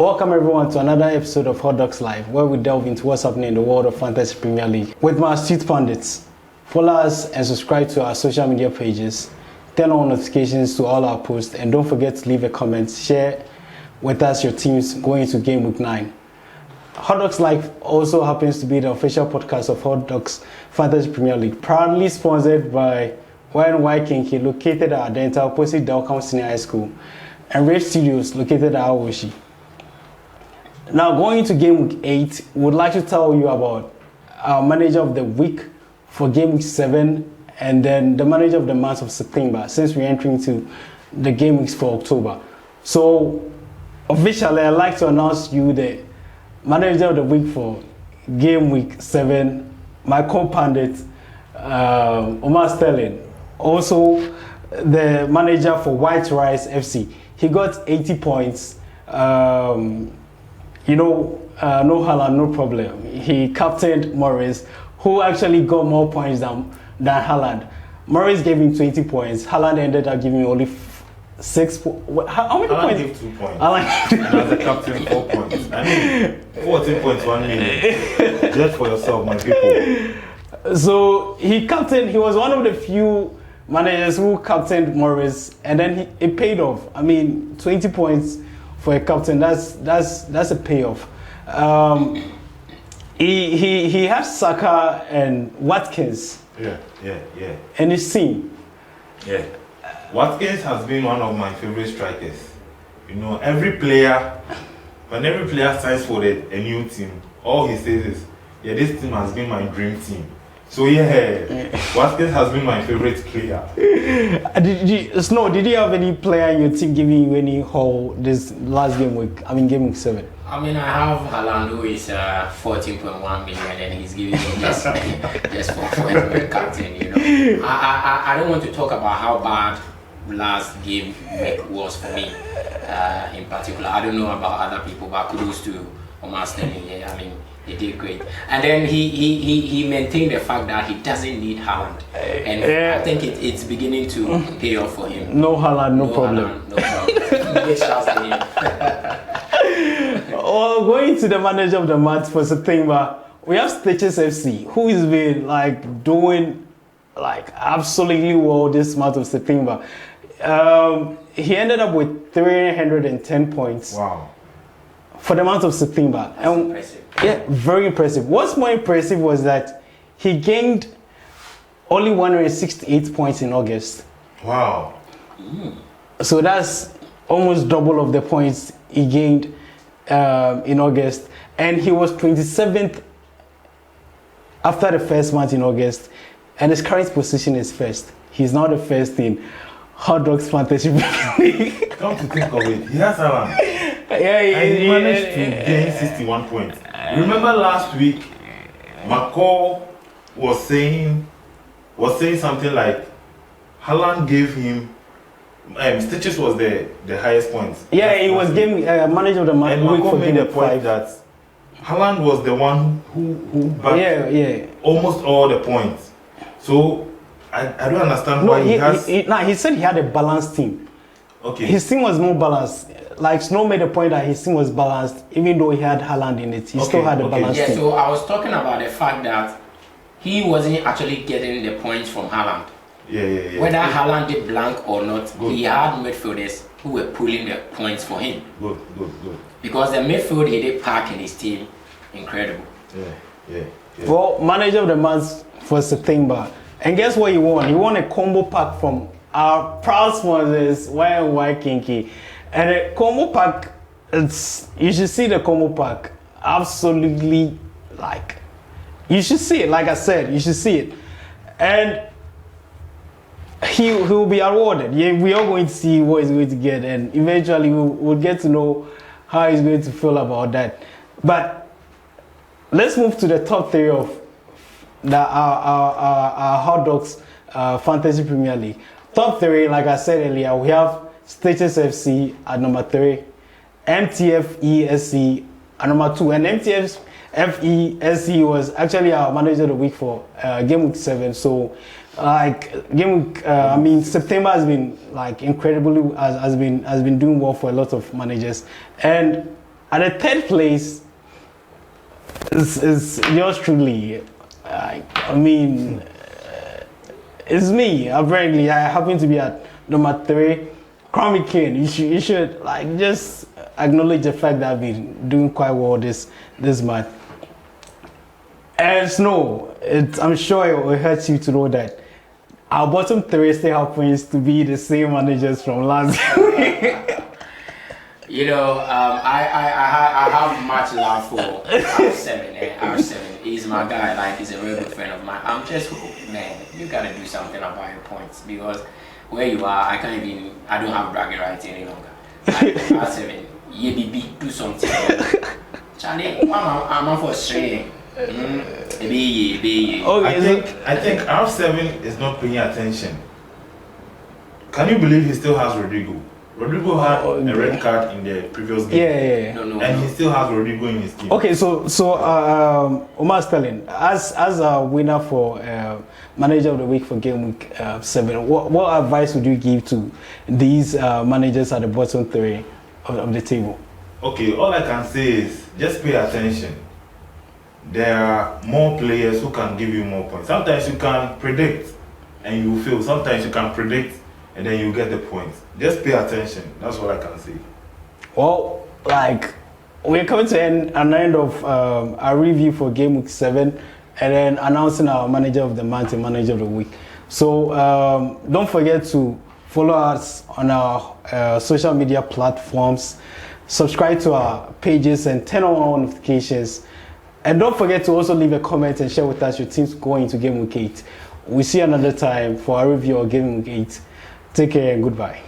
Welcome everyone to another episode of Hotdawgs Live, where we delve into what's happening in the world of Fantasy Premier League with my astute pundits. Follow us and subscribe to our social media pages. Turn on notifications to all our posts, and don't forget to leave a comment. Share with us your teams going into Gameweek 9. Hotdawgs Live also happens to be the official podcast of Hotdawgs Fantasy Premier League, proudly sponsored by l.o.l Kinky, located at Adenta opposite Delcom Senior High School, and Rave Studios, located at Awoshi. Now, going into Game Week 8, we would like to tell you about our Manager of the Week for Game Week 7, and then the Manager of the month of September, since we're entering into the Game Weeks for October. So, officially, I'd like to announce you the Manager of the Week for Game Week 7, my co-pundit, Omar Sterling. Also, the Manager for White Rice FC. He got 80 points. No Haaland, no problem. He captained Morris, who actually got more points than Haaland. Morris gave him 20 points. Haaland ended up giving only 6 points. How many Haaland points? Gave 2 points. And as a captain, 4 points. I mean, 14 points, 1 million. Judge for yourself, my people. So he was one of the few managers who captained Morris, and then it paid off. I mean, 20 points for a captain, that's a payoff. He has Saka and Watkins. Yeah. And his team. Yeah. Watkins has been one of my favorite strikers. You know, when every player signs for a new team, all he says is, yeah, this team has been my dream team. So yeah, Watkins has been my favorite player. Did you have any player in your team giving you any haul this last game week? I mean, Game Week 7. I mean, I have Haaland, who is 14.1 million, and he's giving me just for a captain. You know, I don't want to talk about how bad last game week was for me in particular. I don't know about other people, but kudos to Omar Sterling. Yeah, I mean, he did great. And then he maintained the fact that he doesn't need Haaland. And I think it's beginning to pay off for him. No Haaland, no problem. Haaland, no problem. Big shouts to him. Well, going to the Manager of the month for September, we have Stitches FC, who has been doing absolutely well this month of September. He ended up with 310 points. Wow. For the month of September. That's impressive. Yeah, very impressive. What's more impressive was that he gained only 168 points in August. Wow. So that's almost double of the points he gained in August. And he was 27th after the first month in August. And his current position is first. He's now the first in Hotdawgs Fantasy League. Come to think of it, he has Haaland. And he managed to gain 61 points. Remember last week, Motw was saying something like Haaland gave him Stitches was the highest points. Yeah, he was game Manager of the month. And Motw made the point that Haaland was the one who backed almost all the points. So I don't understand why he said he had a balanced team. Okay. His team was more balanced. Like Snow made a point that his team was balanced, even though he had Haaland in it. He still had a balanced team. Yeah, so I was talking about the fact that he wasn't actually getting the points from Haaland. Yeah. Whether Haaland did blank or not, he had midfielders who were pulling the points for him. Good. Because the midfield he did pack in his team, incredible. Yeah. Well, Manager of the month for September. And guess what he won? He won a combo pack from our proud sponsors, l.o.l Kinky. And the combo pack, you should see the combo pack. Absolutely, you should see it. Like I said, you should see it. And he will be awarded. Yeah, we are going to see what he's going to get, and eventually we'll get to know how he's going to feel about that. But let's move to the top 3 of our Hotdawgs Fantasy Premier League. Top 3, like I said earlier, we have Stitches FC at number 3, MTF SC at number 2, and MTF SC was actually our Manager of the Week for Game Week 7. So September has been incredibly has been doing well for a lot of managers, and At the third place is yours truly. I mean, it's me. Apparently, I happen to be at number 3. Crown me king. You should like just acknowledge the fact that I've been doing quite well this month. And Snow, I'm sure it will hurt you to know that our bottom 3 still happens to be the same managers from last year. You know, I have much love for R7. R7, he's my guy. Like, he's a real good friend of mine. I'm just, man, you gotta do something about your points, because where you are, I don't have bragging rights any longer. Like, R7, BB, do something. Charlie, I'm on for straight. Okay, I think R7 is not paying attention. Can you believe he still has Rodrigo? Rodrigo had a red card in the previous game. Yeah. No. He still has Rodrigo in his team. Okay, so Omar Sterling, as a winner for Manager of the Week for Gameweek 7, what advice would you give to these managers at the bottom 3 of the table? Okay, all I can say is just pay attention. There are more players who can give you more points. Sometimes you can predict and you fail. Sometimes you can predict and then you get the points. Just pay attention. That's what I can say. Well, like, we're coming to an end of our review for Game Week 7 and then announcing our Manager of the Month and Manager of the Week. So don't forget to follow us on our social media platforms, subscribe to our pages and turn on all notifications. And don't forget to also leave a comment and share with us your teams going into Game Week 8. We'll see you another time for our review of Game Week 8. Take care and goodbye.